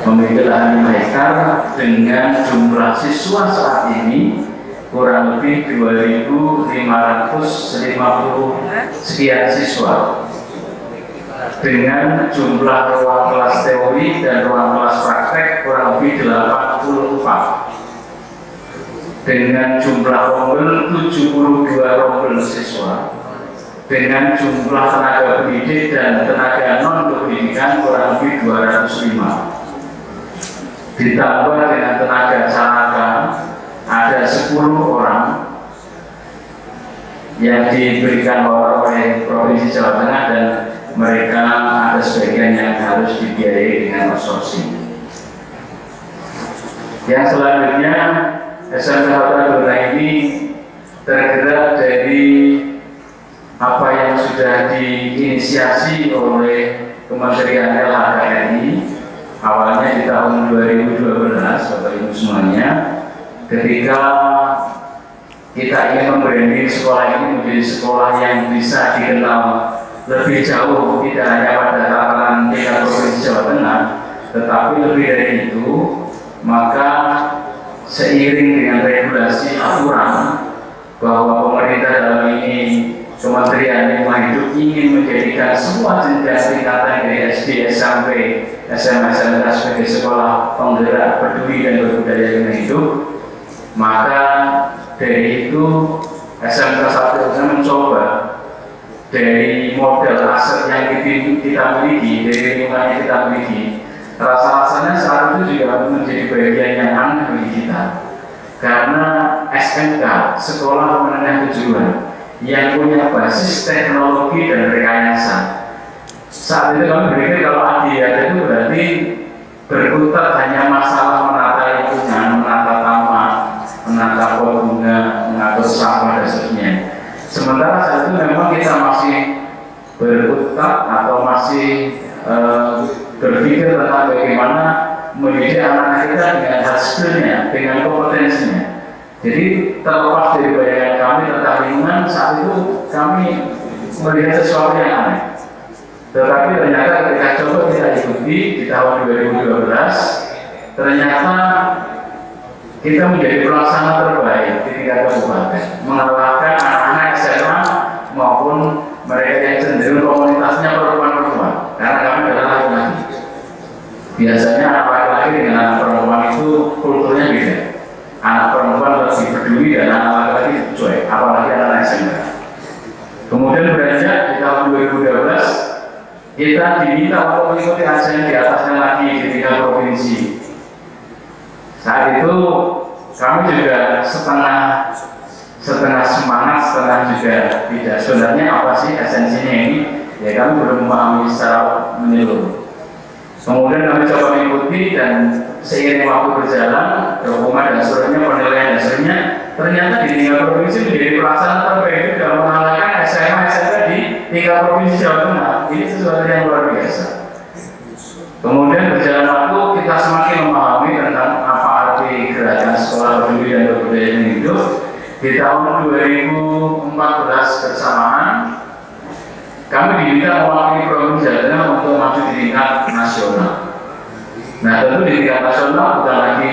memiliki lahan 5 hektar dengan jumlah siswa saat ini kurang lebih 2.550 sekian siswa, dengan jumlah ruang kelas teori dan ruang kelas praktek kurang lebih 84, dengan jumlah rombel 72 rombel siswa, dengan jumlah tenaga pendidik dan tenaga non-pendidikan kurang lebih 205, ditambah dengan tenaga canaka ada 10 orang yang diberikan oleh Provinsi Jawa Tengah, dan mereka ada sebagian yang harus dibiayai dengan outsourcing. Yang selanjutnya, SMK Hotel Dona ini tergerak dari apa yang sudah diinisiasi oleh Kementerian LHKRI awalnya di tahun 2012, Bapak Ibu semuanya, ketika kita ingin membranding sekolah ini menjadi sekolah yang bisa dikenal lebih jauh, tidak hanya pada tataran tingkat Provinsi Jawa Tengah, tetapi lebih dari itu, maka seiring dengan regulasi aturan bahwa pemerintah dalam ini Kementerian Lingkungan Hidup ingin menjadikan semua jenjang tingkatan dari SD, SMP, SMA, SMK sebagai sekolah penggerak peduli dan berbudaya lingkungan hidup, maka dari itu SMK 1 mencoba dari model aset yang kita miliki, dari lingkungan yang kita miliki, rasa-rasanya saat itu juga menjadi bagian yang aneh bagi kita, karena SMK Sekolah Menengah Kejuruan yang punya basis teknologi dan rekayasa. Saat itu kami berpikir kalau ADIAT itu berarti berkutat hanya masalah menata lingkungan, menata taman, menata pohon bunga, mengatur sampah dan seterusnya. Sementara saat itu memang kita masih berkutat atau masih berpikir tentang bagaimana mendidik anak kita dengan hard skill-nya, dengan kompetensinya. Jadi terlepas dari bayangan kami tentang lingkungan, saat itu kami melihat sesuatu yang aneh. Tetapi ternyata ketika coba kita ikuti di tahun 2012, ternyata kita menjadi pelaksana terbaik di tingkat kabupaten, mengalahkan anak-anak SMA maupun mereka yang cenderung komunitasnya perempuan-perempuan, karena kami adalah laki-laki. Biasanya anak laki-laki dengan anak perempuan itu kulturnya beda. Anak perempuan lebih peduli dan anak laki-laki cuek, apalagi anak SMA. Kemudian beranjak di tahun 2012, kita diminta untuk mengikuti ajang di atasnya lagi di tingkat provinsi. Saat itu kami juga setengah semangat, setengah juga tidak. Sebenarnya apa sih esensinya ini? Ya kami belum memahami secara menyeluruh. Kemudian kami coba mengikuti, dan seiring waktu berjalan, dokumen dan seterusnya, penilaian dan seterusnya, ternyata di tingkat provinsi menjadi pelaksana terbaik itu dalam mengalahkan SMA SMK di tingkat provinsi Jawa Tengah. Ini sesuatu yang luar biasa. Kemudian berjalan waktu, kita semakin memahami tentang apa arti gerakan sekolah peduli dan berbudaya lingkungan hidup. Di tahun 2014 bersamaan, kami diminta mewakili Provinsi Jawa Tengah untuk maju di tingkat nasional. Nah, tentu di tingkat nasional bukan lagi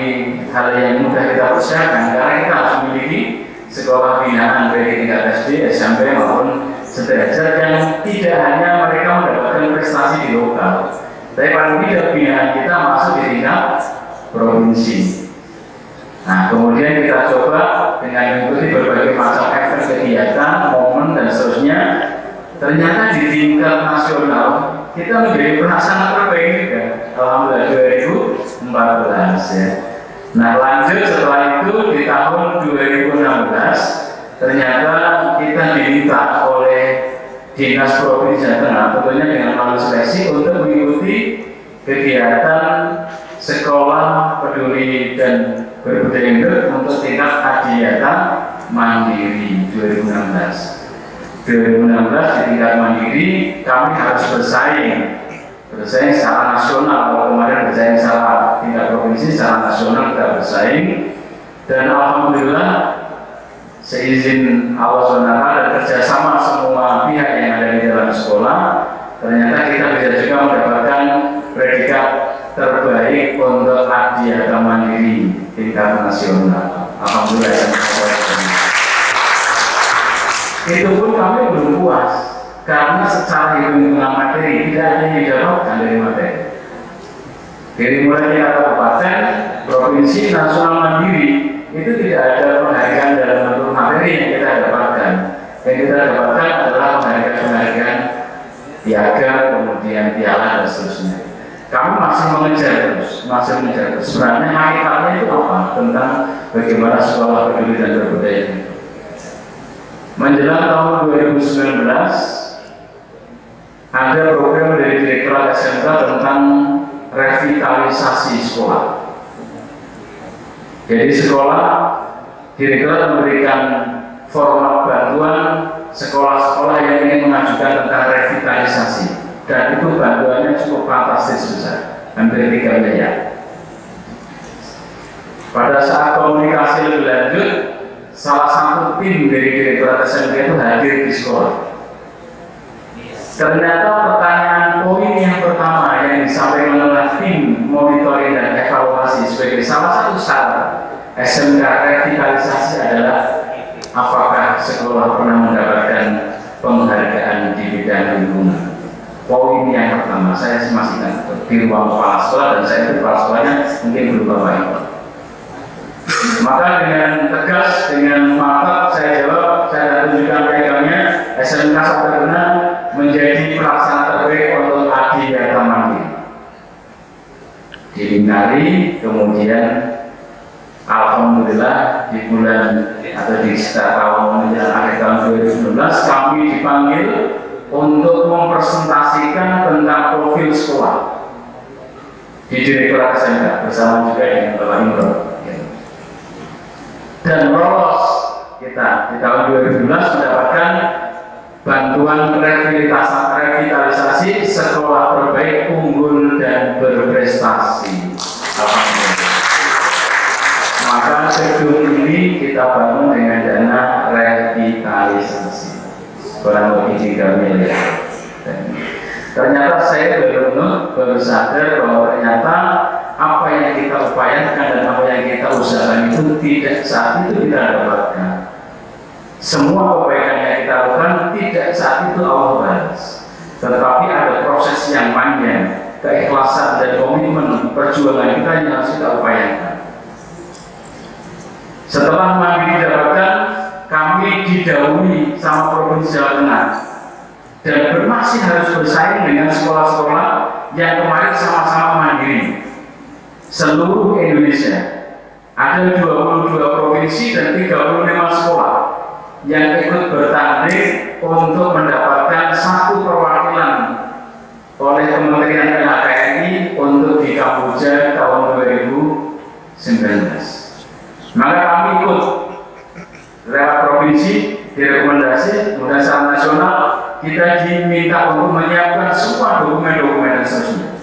hal yang mudah kita persiapkan, karena kita harus memiliki sekolah binaan baik tingkat SD, SMP maupun sederajat yang tidak hanya mereka mendapatkan prestasi di lokal, tapi paling tidak binaan kita masuk di tingkat provinsi. Nah, kemudian kita coba dengan mengikuti berbagai macam event kegiatan, momen dan seterusnya. Ternyata di tingkat nasional kita menjadi pelaksana terbaik juga, alhamdulillah 2014 ya. Nah, lanjut setelah itu di tahun 2016 ternyata kita diminta oleh Dinas Provinsi Jawa Tengah, tentunya dengan melalui seleksi, untuk mengikuti kegiatan sekolah peduli dan berbudaya hidup untuk tingkat adiata mandiri 2016 di tingkat mandiri. Kami harus bersaing secara nasional. Kalau kemarin bersaing secara tingkat provinsi, secara nasional kita bersaing, dan alhamdulillah seizin Allah SWT dan kerjasama semua pihak yang ada di dalam sekolah, ternyata kita bisa juga mendapatkan predikat terbaik untuk Adiaka Mandiri tingkat nasional. Alhamdulillah. Itu pun kami belum puas karena secara hitung-hitungan materi tidak ada yang didapatkan dari materi. Dari mulai tingkat kabupaten, provinsi, nasional, mandiri itu tidak ada penghargaan dalam bentuk materi yang kita dapatkan. Yang kita dapatkan adalah penghargaan piagam, kemudian piala dan seterusnya. Kami masih mengejar terus. Sebenarnya hakikatnya itu apa tentang bagaimana sekolah peduli dan berbudaya itu. Menjelang tahun 2019 ada program dari Direktorat SMK tentang revitalisasi sekolah. Jadi sekolah, Direktorat memberikan format bantuan sekolah-sekolah yang ingin mengajukan tentang revitalisasi, dan itu bantuannya cukup fantastis besar, hampir 3 miliar. Pada saat komunikasi lebih lanjut, salah satu tim dari Direktorat SMK itu hadir di sekolah. Ternyata pertanyaan poin yang pertama yang disampaikan oleh tim monitoring dan evaluasi sebagai salah satu syarat SMK revitalisasi adalah apakah sekolah pernah mendapatkan penghargaan di bidang lingkungan. Poin yang pertama saya masih ingat di ruang kepala sekolah, dan saya itu kepala sekolahnya mungkin belum Bapak Ibu. Maka dengan tegas, dengan mantap saya jawab, saya tunjukkan piagamnya, SMK Sabarna menjadi pelaksana terbaik untuk Adiaka Mandiri. Dilingkari, kemudian alhamdulillah di bulan atau di sekitar tahun menjelang akhir tahun 2019 kami dipanggil untuk mempresentasikan tentang profil sekolah di Direktorat SMK bersama juga dengan Bapak Imron. Dan lolos kita di tahun 2012 mendapatkan bantuan revitalisasi sekolah terbaik, unggul dan berprestasi. Alhamdulillah. Maka gedung ini kita bangun dengan dana revitalisasi kurang lebih 3 miliar. Ternyata saya baru sadar bahwa ternyata apa yang kita upayakan dan apa yang kita usahakan itu tidak saat itu kita dapatkan. Semua kebaikan yang kita lakukan tidak saat itu Allah balas, tetapi ada proses yang panjang, keikhlasan dan komitmen perjuangan kita yang harus kita upayakan. Setelah mandiri didapatkan, kami didahului sama Provinsi Jawa Tengah dan masih harus bersaing dengan sekolah-sekolah yang kemarin sama-sama mandiri. Seluruh Indonesia ada 22 provinsi dan 35 sekolah yang ikut bertanding untuk mendapatkan satu perwakilan oleh Kementerian LHKRI untuk di Kamboja tahun 2019. Maka kami ikut lewat provinsi, direkomendasi, kemudian secara nasional kita diminta untuk menyiapkan semua dokumen-dokumen dan seterusnya.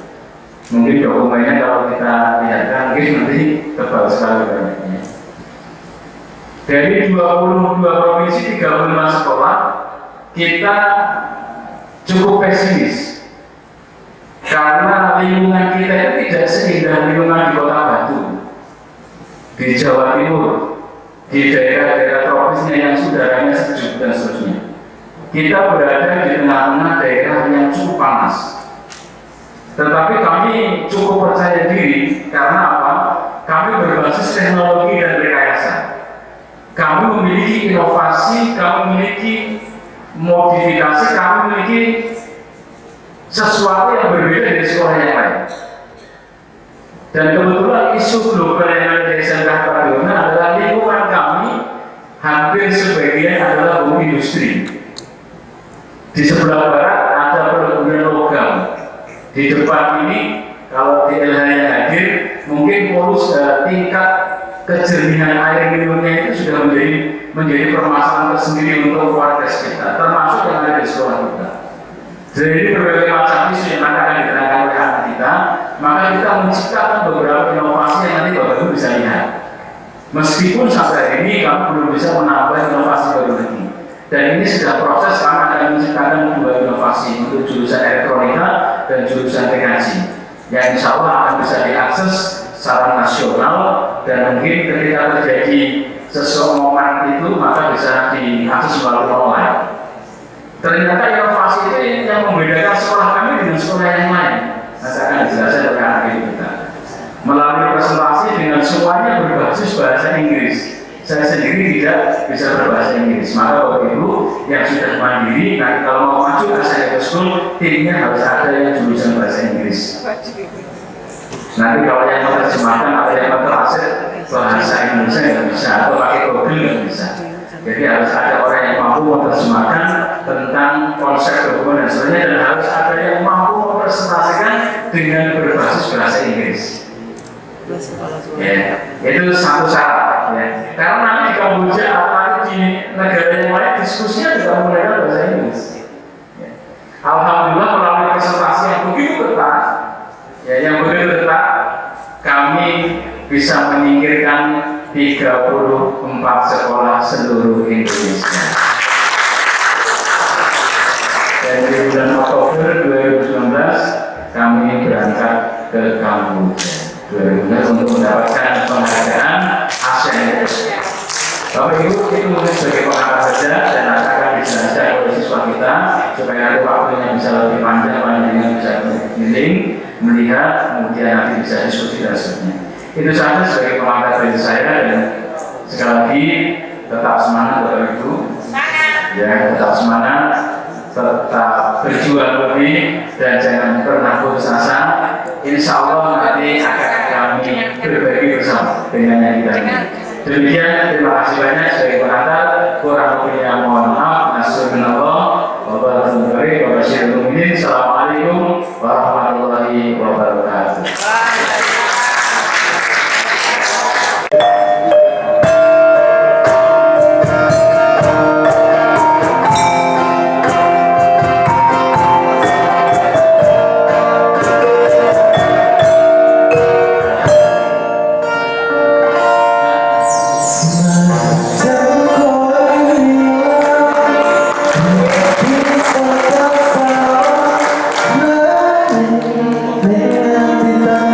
Mungkin dokumennya kalau kita lihatkan mungkin nanti tebal sekali banyaknya. Dari 22 provinsi, 35 sekolah, kita cukup pesimis karena lingkungan kita itu tidak seindah lingkungan di Kota Batu, di Jawa Timur, di daerah-daerah tropisnya yang udaranya sejuk dan seterusnya. Kita berada di tengah-tengah daerah yang cukup panas. Tetapi kami cukup percaya diri karena apa? Kami berbasis teknologi dan rekayasa. Kami memiliki inovasi, kami memiliki modifikasi, kami memiliki sesuatu yang berbeda dari sekolah yang lain. Dan kebetulan isu global yang ada di SMK Sabarna adalah lingkungan kami hampir sebagian adalah bumi industri. Di sebelah barat ada perkebunan logam. Di depan ini kalau di LH yang hadir mungkin tingkat kejernihan air minumnya itu sudah menjadi permasalahan tersendiri untuk warga sekitar, termasuk yang ada di sekolah kita. Jadi berbagai macam isu yang akan diterangkan oleh anak kita, maka kita menciptakan beberapa inovasi yang nanti Bapak Ibu bisa lihat. Meskipun sampai ini kami belum bisa menambah inovasi baru lagi. Dan ini sudah proses, kami akan menciptakan dua inovasi untuk jurusan elektronika dan jurusan teknologi yang insya Allah akan bisa diakses secara nasional, dan mungkin ketika terjadi sesuatu itu maka bisa diakses melalui online. Ternyata inovasi itu yang membedakan sekolah kami dengan sekolah yang lain. Nah, saya akan dijelaskan oleh anak kita melalui presentasi dengan semuanya berbasis bahasa Inggris. Saya sendiri tidak bisa berbahasa Inggris, maka Bapak Ibu yang sudah mandiri, nanti kalau mau maju ke Senior School, timnya harus ada yang jurusan bahasa Inggris. Nanti kalau yang menerjemahkan atau yang mentranslate bahasa Indonesia nggak bisa, atau pakai Google nggak bisa. Jadi harus ada orang yang mampu menerjemahkan tentang konsep dokumen dan sebagainya, dan harus ada yang mampu mempresentasikan dengan berbasis bahasa Inggris. Ya, itu satu syarat. Ya. Karena nanti di Kamboja atau nanti di negara yang lain diskusinya juga menggunakan bahasa Inggris. Ya. Alhamdulillah melalui presentasi yang begitu ketat, ya, yang begitu ketat, kami bisa menyingkirkan 34 sekolah seluruh Indonesia. Dan di bulan Oktober 2019 kami berangkat ke Kamboja untuk mendapatkan penghargaan ASEAN. Bapak Ibu, itu mungkin sebagai pengalaman saja, dan akan dijelaskan oleh siswa kita supaya nanti waktunya bisa lebih panjang bisa keliling, melihat, kemudian nanti bisa diskusi dan sebagainya. Itu saja sebagai pengantar dari saya, dan sekali lagi tetap semangat Bapak Ibu, ya, tetap semangat, tetap berjuang lebih, dan jangan pernah putus asa. Insya Allah nanti akan kami berbagi bersama dengan yang kita ini. Demikian, terima kasih banyak sebagai pengantar. Kurang lebihnya mohon maaf. Nasrullah wabarakatuh. Assalamualaikum warahmatullahi wabarakatuh. Dengan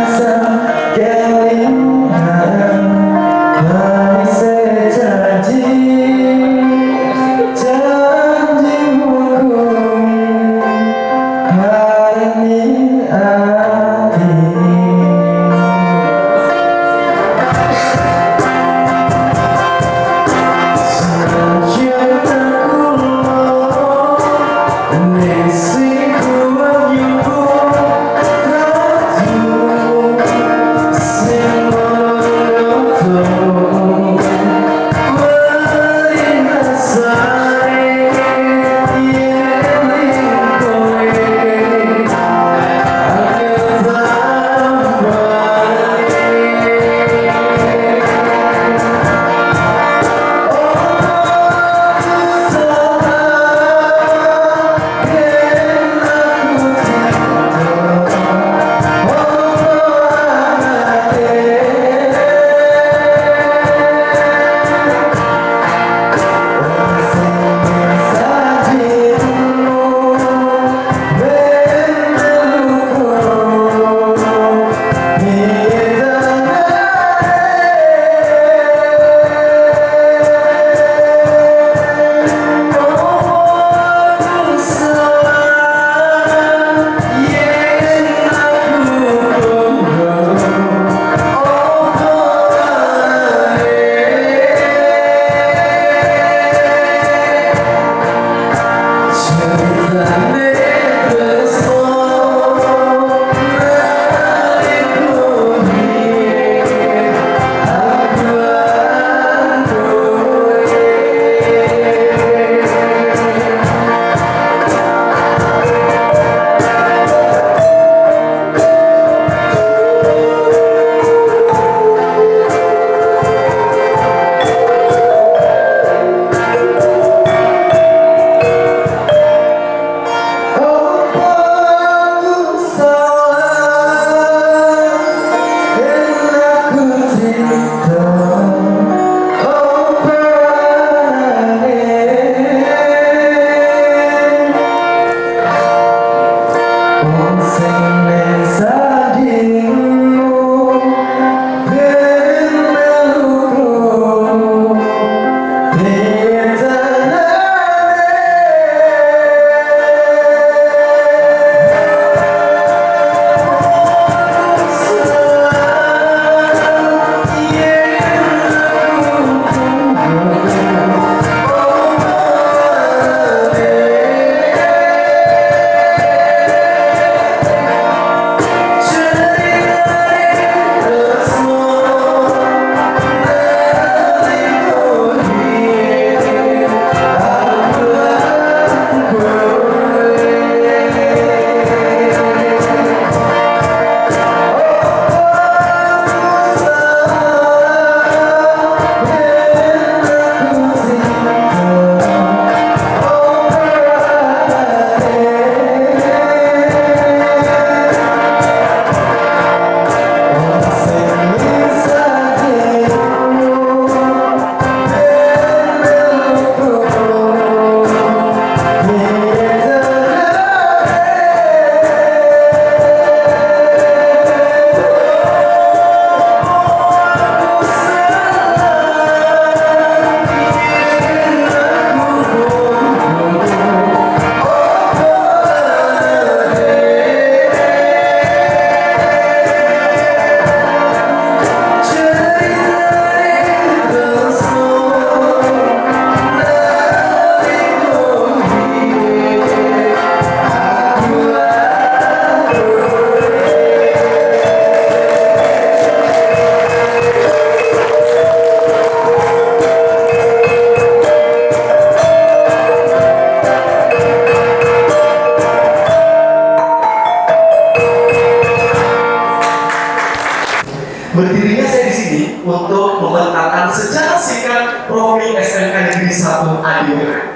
Berdirinya saya di sini untuk membentangkan secara singkat profil SMK Negeri 1 Adiwena.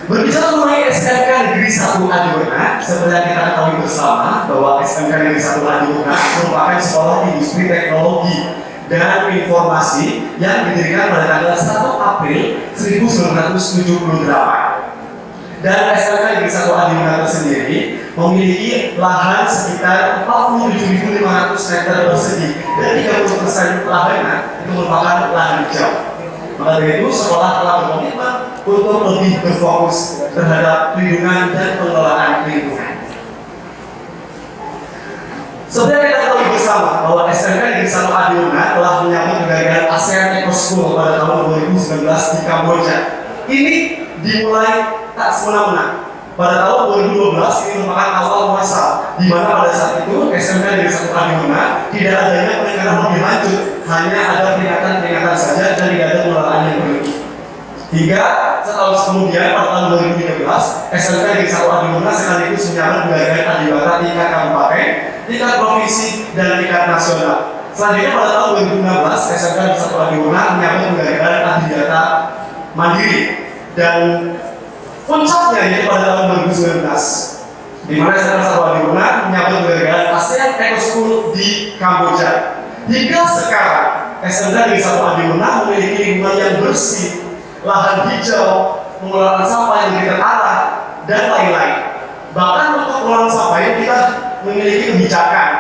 Berbicara mengenai SMK Negeri 1 Adiwena, seperti yang kita ketahui bersama bahwa SMK Negeri 1 Adiwena merupakan sekolah industri teknologi dan informasi yang didirikan pada tanggal 1 April 1978. Dan SMK Negeri 1 Adiwena sendiri memiliki lahan sekitar 47.500 meter persegi dan 30% lahannya itu merupakan lahan hijau. Maka dari itu sekolah telah berkomitmen untuk lebih berfokus terhadap perlindungan dan pengelolaan lingkungan. Sebenarnya kita tahu bersama bahwa SMK Negeri 1 Adiwena telah menyambut penghargaan ASEAN Eco School pada tahun 2019 di Kamboja. Ini dimulai tak semena-mena. Pada tahun 2012 ini merupakan awal masa di mana pada saat itu SMK Negeri 1 Adiwena tidak adanya peningkatan lebih lanjut, hanya ada peringatan-peringatan saja dan tidak ada pengelolaan yang berlebih. Hingga setahun kemudian pada tahun 2013 SMK Negeri 1 Adiwena sekaligus menyambut penghargaan Adiwata tingkat kabupaten, tingkat provinsi dan tingkat nasional. Selanjutnya pada tahun 2016 SMK Negeri 1 Adiwena menyambut penghargaan Adiwata Mandiri dan puncaknya yaitu pada tahun 2019 di mana SMK 1 Adiwena menyambut penghargaan ASEAN Eco School di Kamboja. Hingga sekarang SMK Negeri 1 Adiwena memiliki lingkungan yang bersih, lahan hijau, pengelolaan sampah yang lebih terarah dan lain-lain. Bahkan untuk pengelolaan sampah ini kita memiliki kebijakan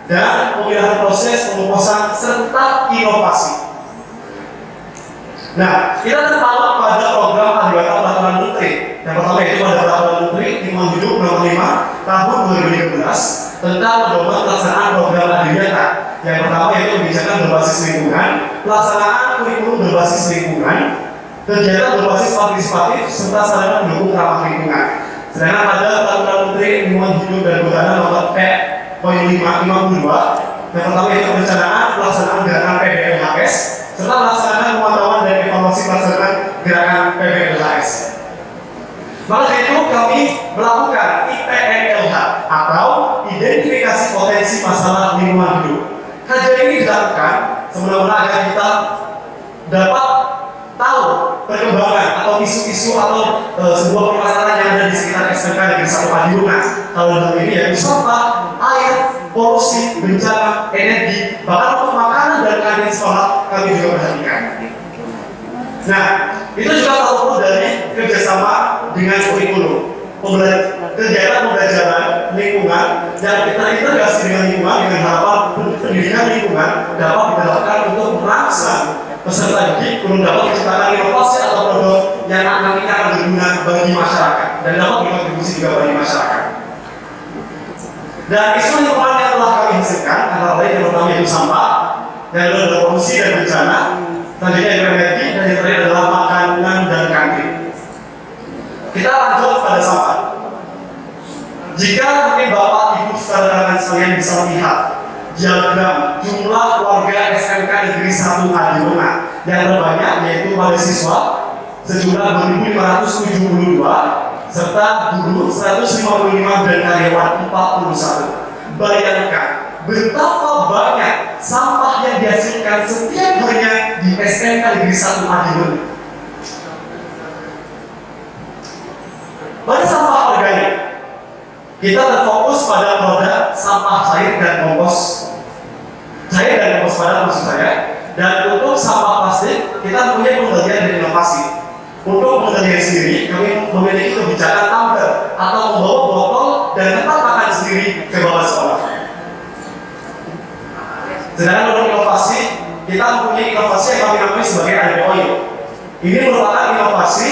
dan pemilihan proses pengumpulan serta inovasi. Nah, kita terpaut pada program Adiwata Peraturan Menteri. Yang pertama yaitu pada Peraturan Menteri Lingkungan Hidup Nomor 5 Tahun 2013 tentang pedoman pelaksanaan program Adiwata. Yang pertama yaitu kebijakan berbasis lingkungan, pelaksanaan kurikulum berbasis lingkungan, kegiatan berbasis partisipatif serta sarana pendukung ramah lingkungan. Sedangkan pada Peraturan Menteri Lingkungan Hidup dan Kehutanan Nomor P.552 yang pertama yaitu perencanaan pelaksanaan gerakan PBLHS serta melaksanakan pemantauan dan evaluasi pelaksanaan gerakan PBLHS. Maka dari itu kami melakukan IPNLH atau identifikasi potensi masalah lingkungan hidup. Kajian ini dilakukan semena-mena agar kita dapat tahu perkembangan atau isu-isu atau sebuah permasalahan yang ada di sekitar SMK Negeri 1 Adiwena. Kalau dalam ini yaitu sampah, air, polusi, bencana, energi, bahkan untuk makanan dan keadaan sekolah kami juga perhatikan. Nah, itu juga terlalu dari kerjasama dengan kurikulum, kegiatan pembelajaran lingkungan yang kita integrasi dengan lingkungan dengan harapan pendidikan lingkungan dapat diterapkan untuk merangsang peserta didik untuk dapat menciptakan inovasi atau produk yang nantinya akan berguna bagi masyarakat dan dapat berkontribusi juga bagi masyarakat. Dan isu lingkungan yang telah kami hasilkan antara lain yang pertama yaitu sampah, yang kedua adalah polusi dan bencana, selanjutnya adalah energi, dan yang terakhir adalah makanan dan kantin. Kita lanjut pada sampah. Jika mungkin Bapak Ibu saudara sekalian bisa melihat diagram jumlah warga SMK Negeri 1 Adiwena yang terbanyak yaitu mahasiswa sejumlah 2.572 serta guru 155 dan karyawan 41. Bayangkan betapa banyak sampah yang dihasilkan setiap harinya di SMK Negeri 1 Adiwena. Pada sampah organik, kita terfokus pada produk sampah cair dan kompos padat maksud saya. Dan untuk sampah plastik, kita punya pengendalian dan inovasi. Untuk pengendalian sendiri, kami memiliki kebijakan tumbler atau membawa botol dan tempat makan sendiri ke bawah sekolah. Sedangkan untuk inovasi, kita mempunyai inovasi yang kami namai sebagai ADPOI. Ini merupakan inovasi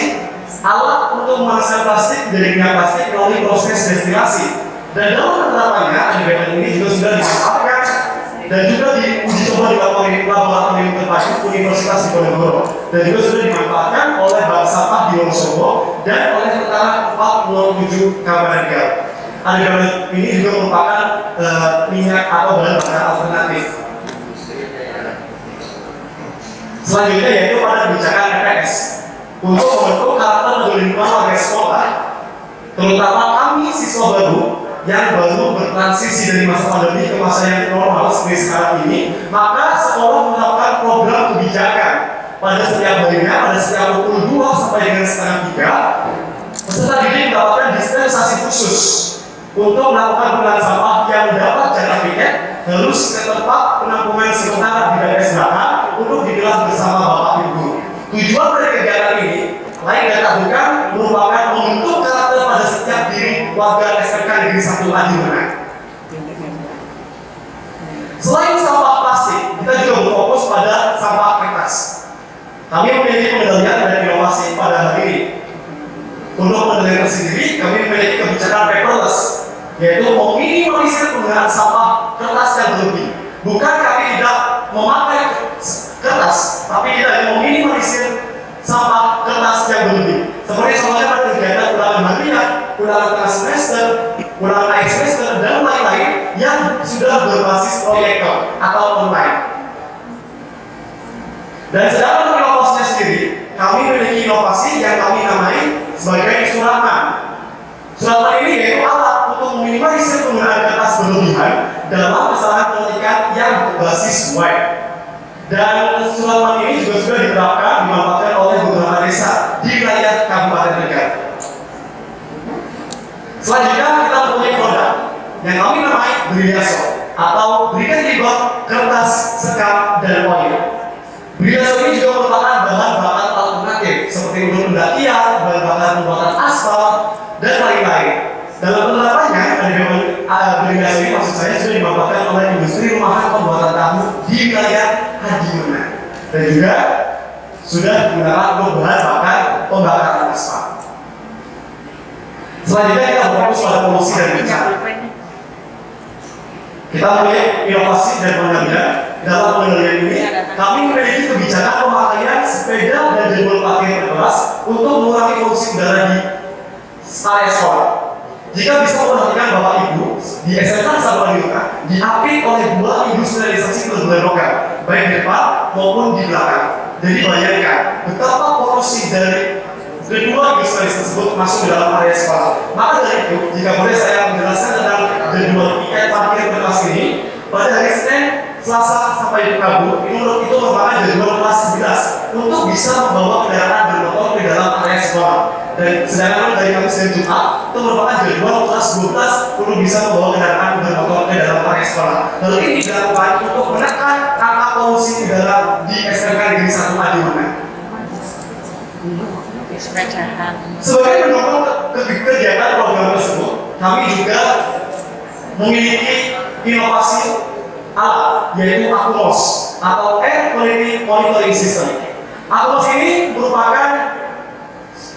alat untuk memasukkan plastik dari minyak plastik melalui proses destilasi. Dan dalam penerapannya, ADPOI ini juga sudah dimanfaatkan dan juga diuji coba di laboratorium terpadu Universitas Diponegoro dan juga sudah dimanfaatkan oleh Bank Sampah di Wonosobo dan oleh Tentara 407 Kabupaten Riau. ADPOI ini juga merupakan minyak atau bahan bakar alternatif. Selanjutnya yaitu pada kebijakan EPS untuk membentuk karakter lingkungan warga sekolah, terutama kami siswa baru yang baru bertransisi dari masa pandemi ke masa yang normal seperti sekarang ini, maka sekolah menerapkan program kebijakan pada setiap harinya, pada setiap pukul 2 sampai dengan setengah 3, peserta didik mendapatkan dispensasi khusus untuk melakukan pengelolaan sampah yang mendapat jatah tiket harus ke tempat penampungan sementara di DPS belakang untuk digelar bersama Bapak Ibu. Tujuan dari kegiatan ini lain dan tak bukan merupakan membentuk karakter pada setiap diri warga SMK Negeri 1 Adimangan. Selain sampah plastik, kita juga berfokus pada sampah kertas. Kami memiliki pengendalian dan inovasi pada hari ini. Untuk pengendalian sendiri, kami memiliki kebijakan paperless, yaitu meminimalisir penggunaan sampah kertas yang berlebih. Bukan kami tidak memakai kertas, tapi kita hanya meminimalisir sampah kertas yang berlebih. Seperti contohnya pada kegiatan ulangan harian, ulangan tengah semester, ulangan akhir semester, dan lain-lain yang sudah berbasis proyektor atau online. Dan sedangkan inovasinya sendiri, kami memiliki inovasi yang kami namai sebagai suratan. Suratan ini yaitu alat untuk meminimalisir penggunaan kertas berlebihan dalam kesalahan pendidikan yang berbasis web. Dan suratan ini juga sudah diterapkan dimanfaatkan oleh beberapa desa di wilayah Kabupaten Tegal. Selanjutnya kita mempunyai produk yang kami namai Briaso atau berikan libur kertas, sekam, dan oil. Briaso ini juga merupakan bahan bakar alternatif seperti untuk pendakian, bahan bakar pembuatan aspal, dan lain-lain. Dalam penerapannya, Briaso ini maksud saya sudah dimanfaatkan oleh industri rumahan pembuatan tahu di wilayah Adimangan dan juga sudah digunakan untuk bahan bakar pembakaran aspal. Selanjutnya kita berfokus pada polusi dan bencana. Kita memiliki inovasi dan pengendalian. Dalam pengendalian ini, kami memiliki kebijakan pemakaian sepeda dan jadwal parkir bebas untuk mengurangi polusi udara di area sekolah. Jika bisa memperhatikan Bapak Ibu di SMK Sabang Yuka diapit oleh 2 industrialisasi berbagai logam, baik di depan maupun di belakang. Jadi bayangkan betapa polusi dari kedua industrialisasi tersebut masuk dalam area sekolah. Maka dari itu, jika boleh saya menjelaskan tentang jadwal tiket parkir bebas ini, pada hari Senin, Selasa sampai Rabu, itu merupakan jadwal kelas 11 untuk bisa membawa kendaraan bermotor ke dalam area sekolah. Dan sedangkan dari Kamis dan Jumat itu merupakan jadwal kelas 12 untuk bisa membawa kendaraan bermotor ke dalam area sekolah. Hal ini dilakukan untuk menekan angka polusi udara di SMK Negeri 1 Adimangan. Sebagai pendukung kegiatan program tersebut, kami juga memiliki inovasi alat yaitu AQMOS atau Air Quality Monitoring System. AQMOS ini merupakan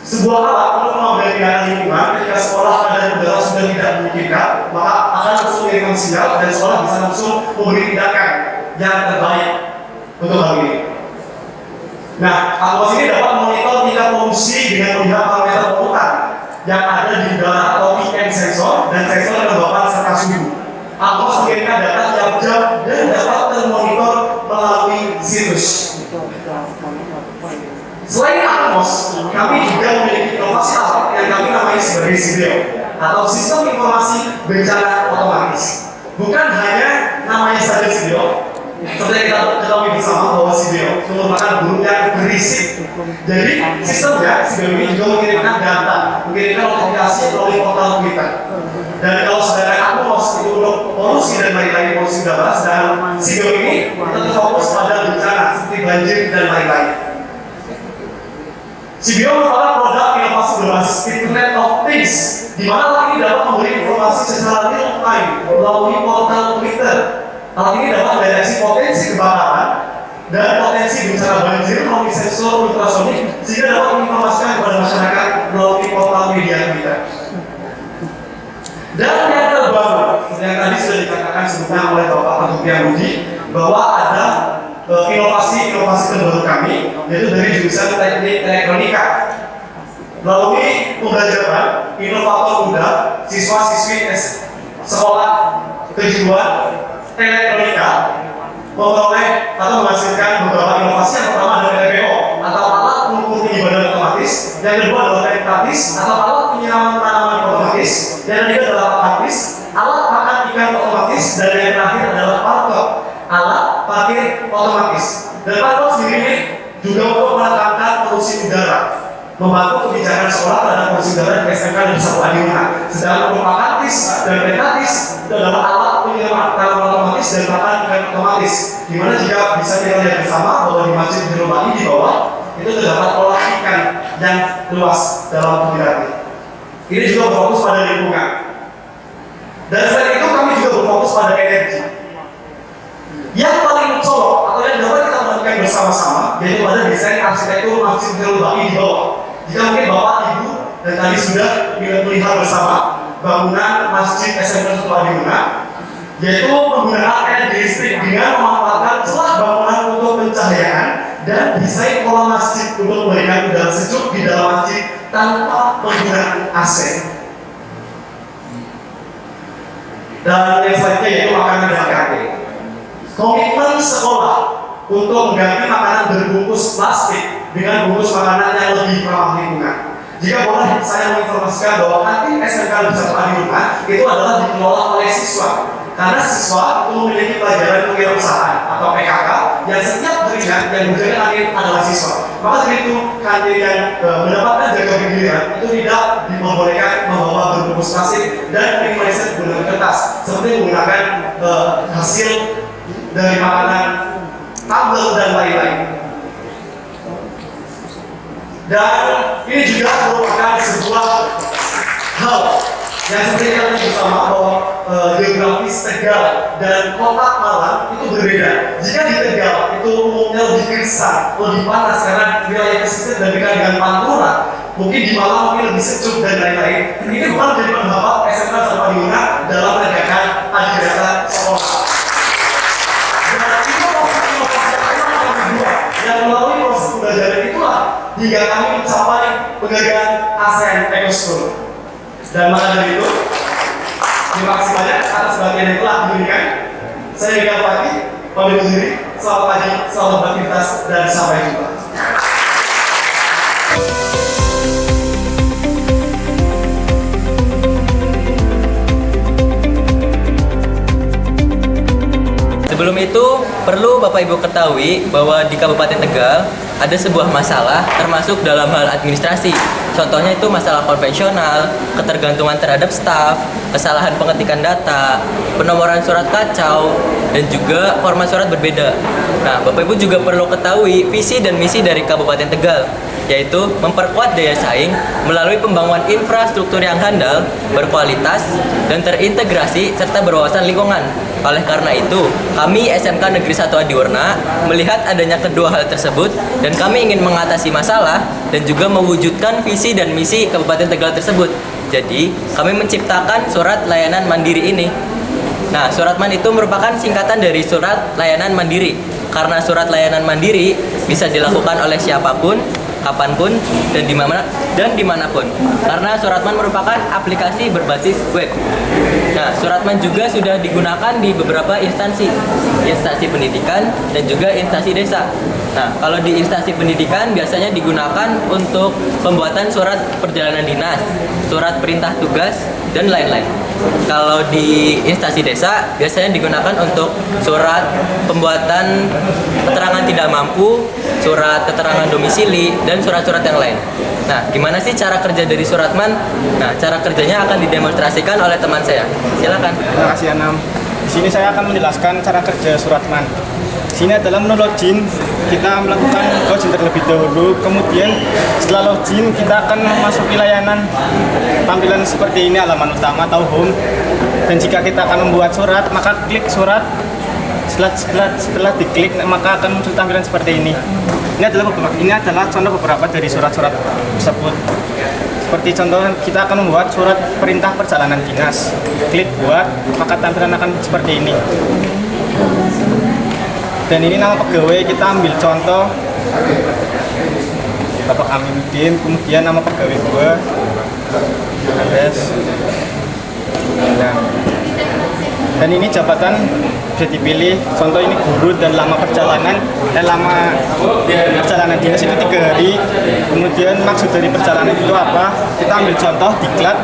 sebuah alat untuk mengendalikan lingkungan. Ketika sekolah dan udara sudah tidak memungkinkan, maka akan langsung mengirimkan sinyal dan sekolah bisa langsung memberi tindakan yang terbaik untuk hal ini. Nah, AQMOS ini dapat memonitor tingkat polusi dengan melihat parameter polutan yang ada di udara atau PM sensor dan sensor kelembapan serta suhu. AQMOS mengirimkan data tiap jam dan dapat termonitor melalui situs. Selain AQMOS, kami juga memiliki inovasi alat yang kami namai sebagai SIBEO atau Sistem Informasi Bencana Otomatis. Bukan hanya namanya saja SIBEO, seperti kita ketahui bersama bahwa SIBEO merupakan burung yang berisik. Jadi sistemnya SIBEO ini juga mengirimkan data, mengirimkan notifikasi melalui portal Twitter. Dan kalau sedangkan AQMOS itu untuk polusi dan lain-lain polusi udara, sedangkan SIBEO ini kita terfokus pada bencana seperti banjir dan lain-lain. SIBEO merupakan produk inovasi berbasis Internet of Things, di mana alat ini dapat memberi informasi secara real time melalui portal Twitter. Alat ini dapat mendeteksi potensi kebakaran dan potensi bencana banjir melalui sensor ultrasonik sehingga dapat menginformasikan kepada masyarakat melalui portal media Twitter. Dan yang terbaru, seperti yang tadi sudah dikatakan sebelumnya oleh Bapak Pak Budi, bahwa ada inovasi terbaru kami, yaitu dari jurusan Teknik Elektronika. Melalui pembelajaran inovator muda, siswa-siswi sekolah kejuruan Elektronika memperoleh atau menghasilkan beberapa inovasi. Yang pertama adalah TPO atau alat pengukur tinggi badan otomatis, yang kedua adalah teknik praktis atau alat penyiraman tanaman otomatis, dan yang ketiga adalah praktis otomatis, dan yang terakhir adalah parkot, alat parkir otomatis. Dan parkot sendiri ini juga untuk menekankan polusi udara, membantu kebijakan sekolah terhadap polusi udara di SMK Negeri 1 Adiuna. Sedangkan untuk makatis dan petatis itu adalah alat penyiraman otomatis dan bahkan bukan otomatis. Dimana jika bisa kita lihat bersama bahwa di Masjid Nurul Bani di bawah itu terdapat kolam ikan yang luas dalam Bupati. Ini juga berfokus pada lingkungan. Dan selain itu kami juga berfokus pada energi. Yang paling mencolok atau yang dapat kita lakukan bersama-sama yaitu pada desain arsitektur Masjid Nurul Bani di bawah. Jika mungkin Bapak Ibu dan tadi sudah melihat bersama bangunan Masjid SMK 1 Adiuna, yaitu penggunaan energi listrik dengan memanfaatkan celah bangunan untuk pencahayaan dan desain pola masjid untuk memberikan udara sejuk di dalam masjid tanpa penggunaan AC. Dan yang selanjutnya yaitu makanan dan KP. Komitmen sekolah untuk mengganti makanan berbungkus plastik dengan bungkus makanan yang lebih ramah lingkungan. Jika boleh saya menginformasikan bahwa kantin SMK Negeri 1 Adiuna itu adalah dikelola oleh siswa. Karena siswa itu memiliki pelajaran kewirausahaan atau PKK yang setiap harinya yang menjaga kantin adalah siswa. Maka dari itu kantin yang mendapatkan jaga giliran itu tidak diperbolehkan membawa berbungkus plastik dan minimalisir menggunakan kertas, seperti menggunakan hasil dari makanan, tabel dan lain-lain. Dan ini juga merupakan sebuah hal yang seperti kita lihat bersama bahwa geografis Tegal dan kota Malang itu berbeda. Jika di Tegal itu umumnya lebih gersang, lebih panas karena wilayah pesisir dan dekat dengan Pantura, mungkin di Malang mungkin lebih sejuk dan lain-lain. Ini bukan menjadi penghambat SMK 1 Adiuna dalam menegakkan adidata sekolah. Dan melalui proses pembelajaran itulah hingga kami mencapai penghargaan ASEAN Eco School. Dan maka dari itu, terima kasih banyak atas bagian yang telah diberikan. Saya Mika Fatih, pamit undur diri. Selamat pagi, selamat beraktivitas, dan sampai jumpa. Sebelum itu, perlu Bapak Ibu ketahui bahwa di Kabupaten Tegal ada sebuah masalah termasuk dalam hal administrasi. Contohnya itu masalah konvensional, ketergantungan terhadap staf, kesalahan pengetikan data, penomoran surat kacau, dan juga format surat berbeda. Nah, Bapak Ibu juga perlu ketahui visi dan misi dari Kabupaten Tegal, yaitu memperkuat daya saing melalui pembangunan infrastruktur yang handal, berkualitas, dan terintegrasi serta berwawasan lingkungan. Oleh karena itu, kami SMK Negeri 1 Adiwarna melihat adanya kedua hal tersebut dan kami ingin mengatasi masalah dan juga mewujudkan visi dan misi Kabupaten Tegal tersebut. Jadi, kami menciptakan surat layanan mandiri ini. Nah, surat man itu merupakan singkatan dari surat layanan mandiri. Karena surat layanan mandiri bisa dilakukan oleh siapapun, kapanpun, dan dimanapun. Karena Suratman merupakan aplikasi berbasis web. Nah, Suratman juga sudah digunakan di beberapa instansi pendidikan dan juga instansi desa. Nah, kalau di instansi pendidikan biasanya digunakan untuk pembuatan surat perjalanan dinas, surat perintah tugas, dan lain-lain. Kalau di instansi desa biasanya digunakan untuk surat pembuatan keterangan tidak mampu, surat keterangan domisili, dan surat-surat yang lain. Nah, gimana sih cara kerja dari Suratman? Nah, cara kerjanya akan didemonstrasikan oleh teman saya. Silakan. Terima kasih Anam. Di sini saya akan menjelaskan cara kerja Suratman. Di sini adalah menu login, kita melakukan login terlebih dahulu. Kemudian setelah login kita akan memasuki layanan tampilan seperti ini, halaman utama atau home. Dan jika kita akan membuat surat, maka klik surat. Setelah diklik maka akan muncul tampilan seperti ini. Ini adalah contoh beberapa dari surat-surat tersebut. Seperti contoh kita akan membuat surat perintah perjalanan dinas. Klik buat, maka tampilan akan seperti ini. Dan ini nama pegawai, kita ambil contoh Bapak Aminuddin, kemudian nama pegawai gua Andes. Dan ini jabatan bisa dipilih, contoh ini guru dan lama perjalanan dinas itu 3 hari. Kemudian maksud dari perjalanan itu apa, kita ambil contoh diklat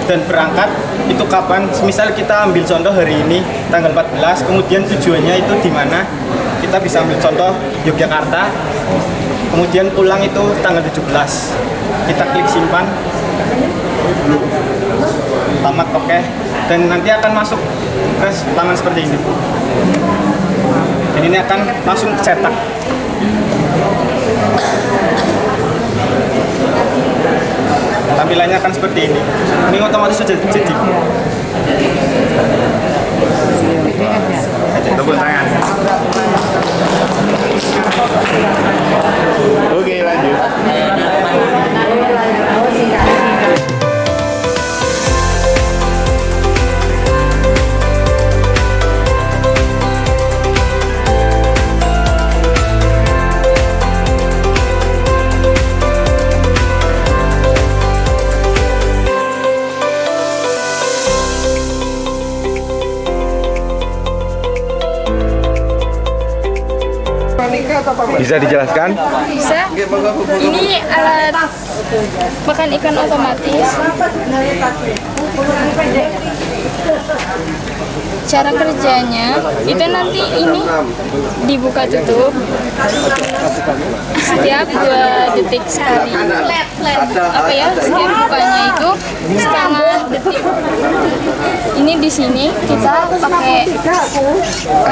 dan berangkat itu kapan. Misal kita ambil contoh hari ini tanggal 14, kemudian tujuannya itu di mana. Kita bisa ambil contoh Yogyakarta, kemudian pulang itu tanggal 17. Kita klik simpan, tamat, oke, dan nanti akan masuk ke laman seperti ini. Dan ini akan langsung cetak. Tampilannya akan seperti ini. Ini otomatis sudah jadi. Tepuk tangan. Oke, lanjut. Bisa dijelaskan? Bisa. Ini alat makan ikan otomatis. Cara kerjanya itu nanti ini dibuka tutup setiap 2 detik sekali. Apa ya? Setiap bukanya itu setengah detik. Ini di sini kita pakai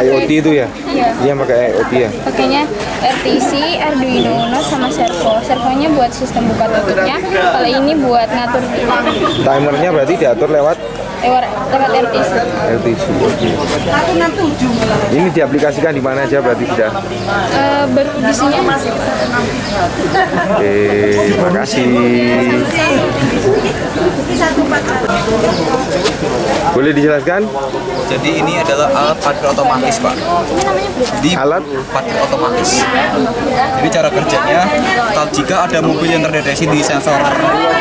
IoT itu ya? Iya. Iya, pakai IoT ya. Pakainya RTC, Arduino Uno sama servo. Servonya buat sistem buka tutupnya. Kalau ini buat ngatur Timernya berarti diatur lewat lewat RTC. LTC. Ini diaplikasikan di mana aja berarti sudah? Baru di sini. Terima kasih. Boleh dijelaskan? Jadi ini adalah alat parkir otomatis, Pak. Di Alat? parkir otomatis. Jadi cara kerjanya, kalau jika ada mobil yang terdeteksi di sensor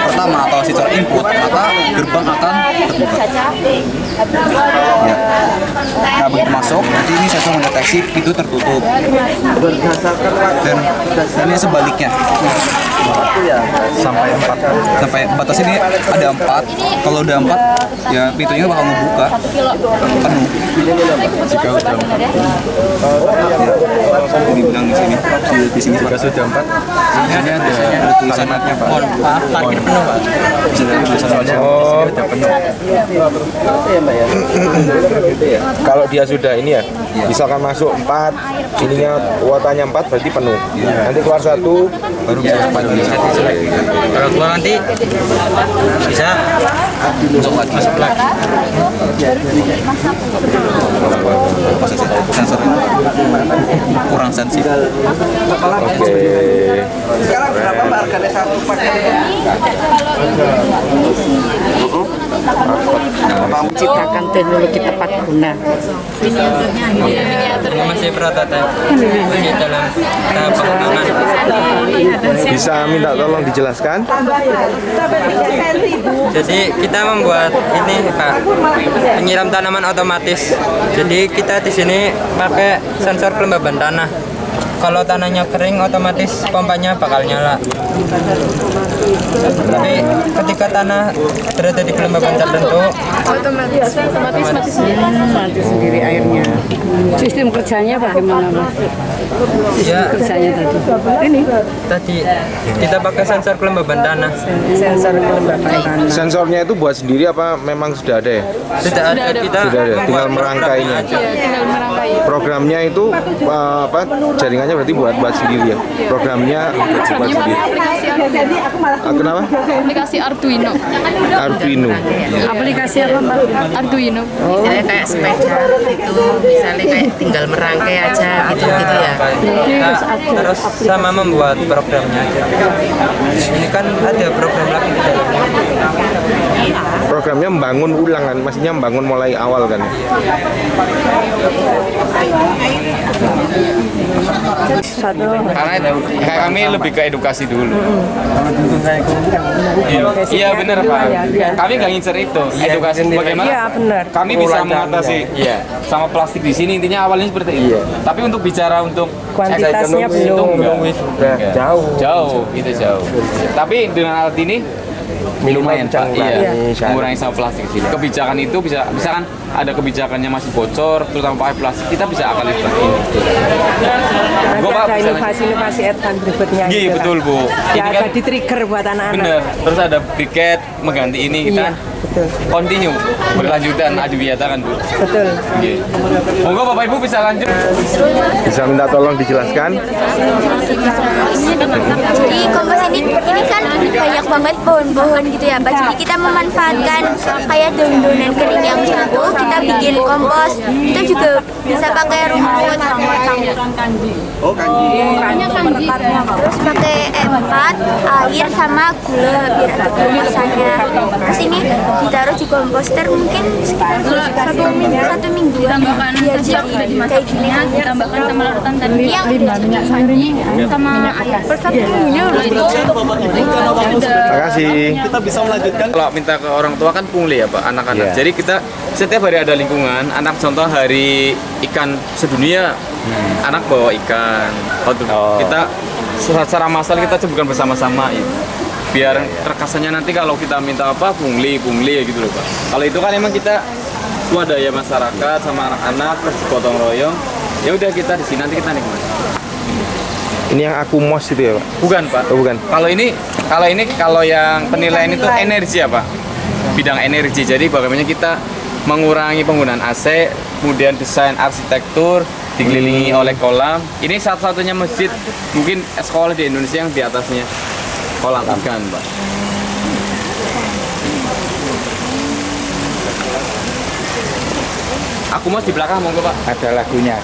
pertama atau sensor input, maka gerbang akan terbuka. Ya. Nah, begitu masuk, nanti ini sensor mendeteksi pintu tertutup. Dan ini sebaliknya. Sampai 4. Sampai batas ini ada 4. Kalau udah 4, ya pintunya bakal ngebuka penuh. Jika udah 4. Ini bilang di sini jika sudah 4. Ini ada tulisannya, Pak. Parkir penuh, Pak. Bisa ada tulisannya. Oh, kalau dia sudah ini ya, misalkan masuk 4, ininya kuotanya 4 berarti penuh. Nanti keluar 1 Baru bisa sepanjang. Kalau keluar nanti bisa Masuk lagi. Sensor kurang sensitif. Oke. Sekarang berapa Pak harganya satu paket? Menciptakan teknologi tepat guna. masih prototipe, masih dalam tahap pengembangan. Bisa minta tolong dijelaskan? Jadi kita membuat ini, Pak, penyiram tanaman otomatis. Jadi kita di sini pakai sensor kelembaban tanah. Kalau tanahnya kering, otomatis pompanya bakal nyala. Tapi ketika tanah berada di kelembaban tertentu, otomatis mati sendiri airnya. Sistem kerjanya bagaimana, Mas? ya Kerjanya tadi. tadi kita pakai sensor kelembaban tanah. Sensor kelembaban tanah. Sensornya itu buat sendiri apa memang sudah ada ya? Sudah ada, kita Sudah ada, tinggal membuat merangkainya aja. Tinggal merangkai. Programnya itu apa? Jaringannya berarti buat sendiri ya? Programnya buat sendiri. Aplikasi Arduino. Kenapa? Aplikasi Arduino. Arduino. Aplikasi apa, Mbak? Arduino. Misalnya kayak sepeda itu, misalnya kayak tinggal merangkai aja gitu ya. Kita terus sama membuat programnya aja. Ini kan ada program lagi di dalamnya. Programnya membangun ulang kan, maksudnya membangun mulai awal kan. Karena kayak kami lebih ke edukasi dulu. Iya benar Pak. Kami nggak ngincer itu. Edukasi bagaimana? Iya, benar. Kami bisa mengatasi sama plastik di sini intinya awalnya seperti itu. Tapi untuk bicara untuk Kuantitasnya belum. jauh itu jauh. Tapi dengan alat ini Minimal lumayan bisa Pak, mengurangi syarat. mengurangi sampah plastik di sini. Kebijakan itu bisa, misalkan ada kebijakannya masih bocor, terutama pakai plastik, kita bisa akali seperti ini. Nanti Gua, Pak, ada bisa inovasi-inovasi advance berikutnya. Iya gitu, betul Pak. Bu. Ya Ini kan jadi trigger buat anak-anak. bener. Terus ada briket mengganti ini kita Iya, betul. continue berlanjutan adiwiyata kan Bu. Betul. Iya. Monggo Bapak Ibu bisa lanjut. Bisa minta tolong dijelaskan? Di kompos ini kan banyak banget pohon-pohon gitu ya Pak. Jadi kita memanfaatkan kayak daun-daunan kering yang jatuh, kita bikin kompos. Kita juga bisa pakai rumput. Oh, kanji. Terus pakai empat, air sama gula biar ada kelumasannya. Terus ini ditaruh di komposter mungkin sekitar satu minggu biar jadi kayak gini. Ditambahkan sama larutan tadi Yang sama air. Per satu minggunya udah itu. Terima kasih. Kita bisa melanjutkan. Kalau minta ke orang tua kan pungli ya Pak, anak-anak. Iya. Jadi kita setiap hari ada lingkungan, anak contoh hari ikan sedunia, anak bawa ikan. Kita secara massal kita sebutkan bersama-sama itu. Biar terkesannya nanti kalau kita minta apa, pungli ya gitu loh Pak. Kalau itu kan emang kita swadaya masyarakat sama anak-anak, terus gotong royong. Ya udah kita di sini nanti kita nikmati. Ini yang aku mos itu ya Pak? Bukan Pak. Oh, bukan. Kalau yang penilaian itu energi ya Pak. Bidang energi. Jadi bagaimana kita mengurangi penggunaan AC, kemudian desain arsitektur, dikelilingi oleh kolam. Ini satu-satunya masjid mungkin sekolah di Indonesia yang di atasnya kolam ikan Pak. Aku mau di belakang monggo Pak. Ada lagunya.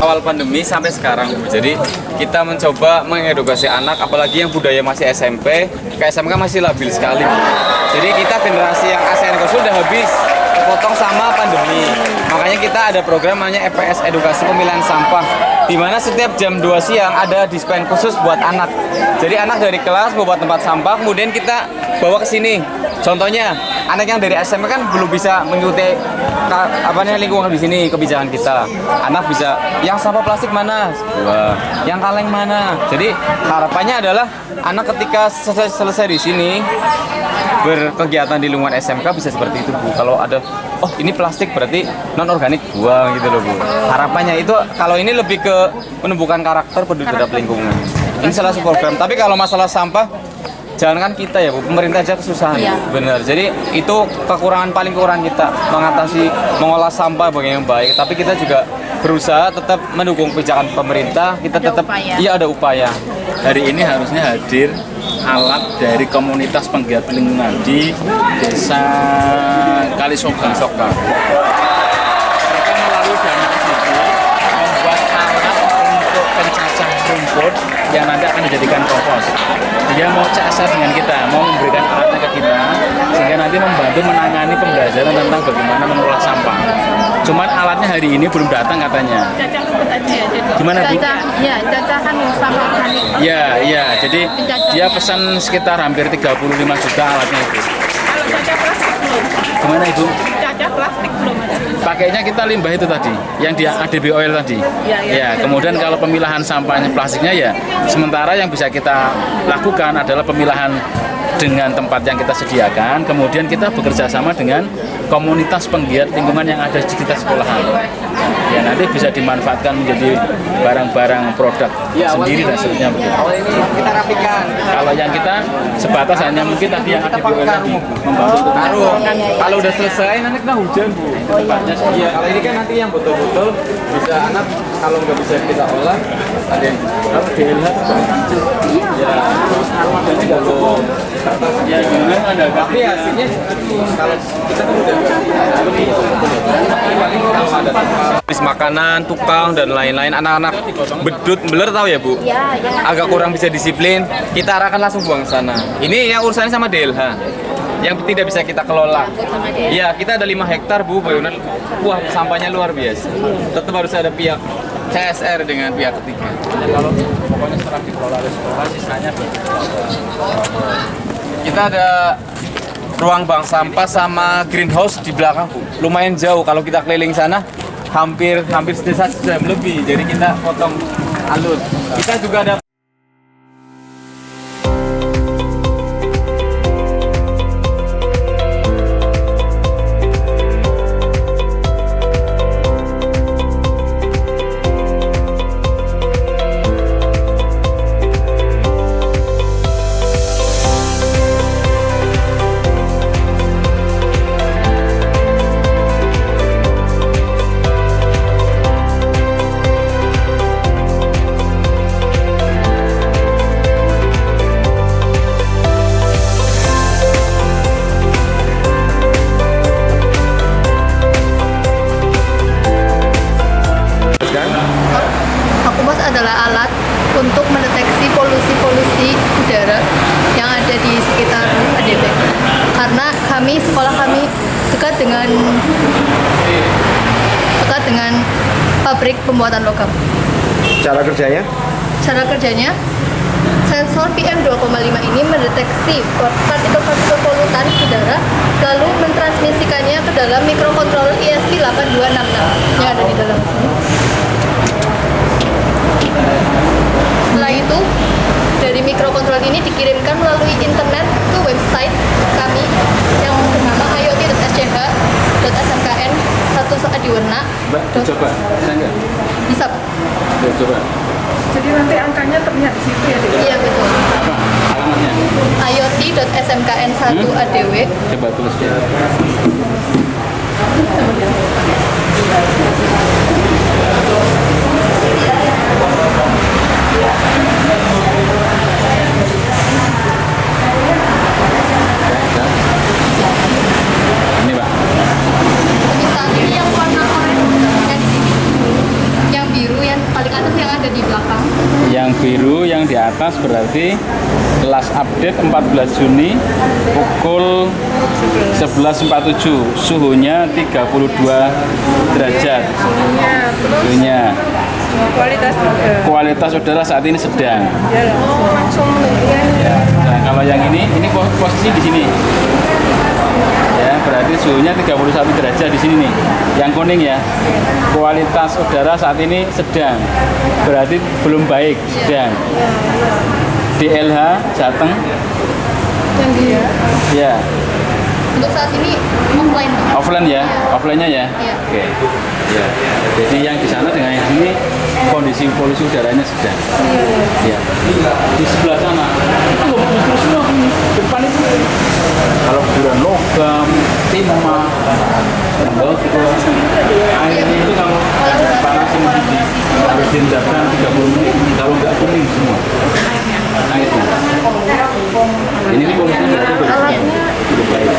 Awal pandemi sampai sekarang Bu. Jadi kita mencoba mengedukasi anak, apalagi yang budaya masih SMP, ke SMK masih labil sekali Bu. Jadi kita generasi yang ASN sudah habis, kepotong sama pandemi. Makanya kita ada program namanya EPS Edukasi Pemilihan Sampah, di mana setiap jam 2 siang ada dispen khusus buat anak. Jadi anak dari kelas bawa tempat sampah, kemudian kita bawa ke sini. Contohnya, anak yang dari SMP kan belum bisa mengikuti lingkungan di sini, kebijakan kita. Anak bisa, yang sampah plastik mana? Wah, yang kaleng mana? Jadi harapannya adalah anak ketika selesai di sini berkegiatan di lingkungan SMK bisa seperti itu Bu. Kalau ada, oh ini plastik berarti non organik buang gitu loh Bu. Harapannya itu kalau ini lebih ke menumbuhkan karakter peduli terhadap lingkungan. Ini salah satu program. Tapi kalau masalah sampah, jangankan kita ya Bu, pemerintah aja kesusahan. Iya. Benar. Jadi itu paling kekurangan kita mengatasi mengolah sampah bagaimana baik. Tapi kita juga berusaha tetap mendukung kebijakan pemerintah. Kita tetap ada upaya. Hari ini harusnya hadir alat dari komunitas penggiat lingkungan di Desa Kalisoka. Mereka melalui dana itu membuat alat untuk pencacah rumput yang nanti akan dijadikan kompos. Dia mau casar dengan kita, mau memberikan alatnya ke kita, sehingga nanti membantu menangani pembelajaran tentang bagaimana mengolah sampah. Cuman alatnya hari ini belum datang katanya. Cacah rumput aja ya. Gimana Bu? Iya, cacahan sampah organik. Iya. Jadi dia pesan sekitar hampir 35 juta alatnya itu. Kalau cacah plastik belum. Gimana Ibu? Cacah plastik belum ada. pakainya kita limbah itu tadi, yang di ADB oil tadi. Ya, kemudian kalau pemilahan sampahnya plastiknya ya, sementara yang bisa kita lakukan adalah pemilahan dengan tempat yang kita sediakan, kemudian kita bekerja sama dengan komunitas penggiat lingkungan yang ada di sekitar sekolahan. Ya, nanti bisa dimanfaatkan menjadi barang-barang produk sendiri dan seterusnya begitu. Kita rapikan. Kalau yang kita sebatas hanya mungkin tadi yang ada di tadi membantu untuk Taruh. Kalau udah selesai nanti kita hujan, Bu. tempatnya. Iya, kalau ini kan nanti yang betul-betul bisa anak kalau nggak bisa kita olah ada yang Kalau DLH ya ada 30 ya gimana ada tapi hasilnya kalau kita kan udah habis makanan, tukang dan lain-lain anak-anak bedut beler tahu ya Bu? Agak kurang bisa disiplin, kita arahkan langsung buang ke sana. Ini yang urusannya sama DLH yang tidak bisa kita kelola. Iya, kita ada 5 hektar Bu, benar. Wah, sampahnya luar biasa. Tetap harus ada pihak CSR dengan pihak ketiga. kalau pokoknya setelah dikelola oleh sekolah sisanya Kita ada ruang bank sampah sama greenhouse di belakang Bu. Lumayan jauh kalau kita keliling sana hampir setengah jam lebih. Jadi kita potong alur. Kita juga ada Akumas adalah alat untuk mendeteksi polusi-polusi udara yang ada di sekitar ADB. Karena sekolah kami dekat dengan pabrik pembuatan logam. Cara kerjanya? Cara kerjanya, sensor PM2,5 ini mendeteksi partikel-partikel polutan udara, lalu mentransmisikannya ke dalam mikrokontroller ESP8266 yang ada di dalam sini. Setelah itu, dari mikrokontroller ini dikirimkan melalui internet ke website kami yang bernama iot.sch.smkn 1 Adiwarna. Mbak, coba, bisa nggak? Bisa. Coba. Jadi nanti angkanya terlihat di situ ya? Iya betul. Apa alamatnya? iot.smkn 1 ADW. Coba tulis ya. Ini Pak. Untuk saat ini yang warna oranye yang di sini, yang biru yang paling atas yang ada di belakang. Yang biru yang di atas berarti kelas update 14 Juni pukul 11.47, suhunya 32 derajat. Suhunya. Kualitas udara saat ini sedang. Ya. Nah, kalau yang ini posisi di sini. Ya, berarti suhunya 31 derajat di sini nih. Yang kuning ya. Kualitas udara saat ini sedang. Berarti belum baik, sedang. DLH Jateng. Yang di Ya. Untuk saat ini offline. Offline ya, offline-nya ya. Iya. Oke. Ya. Jadi yang di sana dengan yang sini kondisi polusi udaranya sedang. Ya. Di sebelah sana itu loh justru semua ini depan itu. Kalau kuburan logam, timah, airnya itu kalau panasin mendidih harus direndahkan 30 menit. Kalau nggak kuning semua airnya. Ini polusinya berarti cukup baik.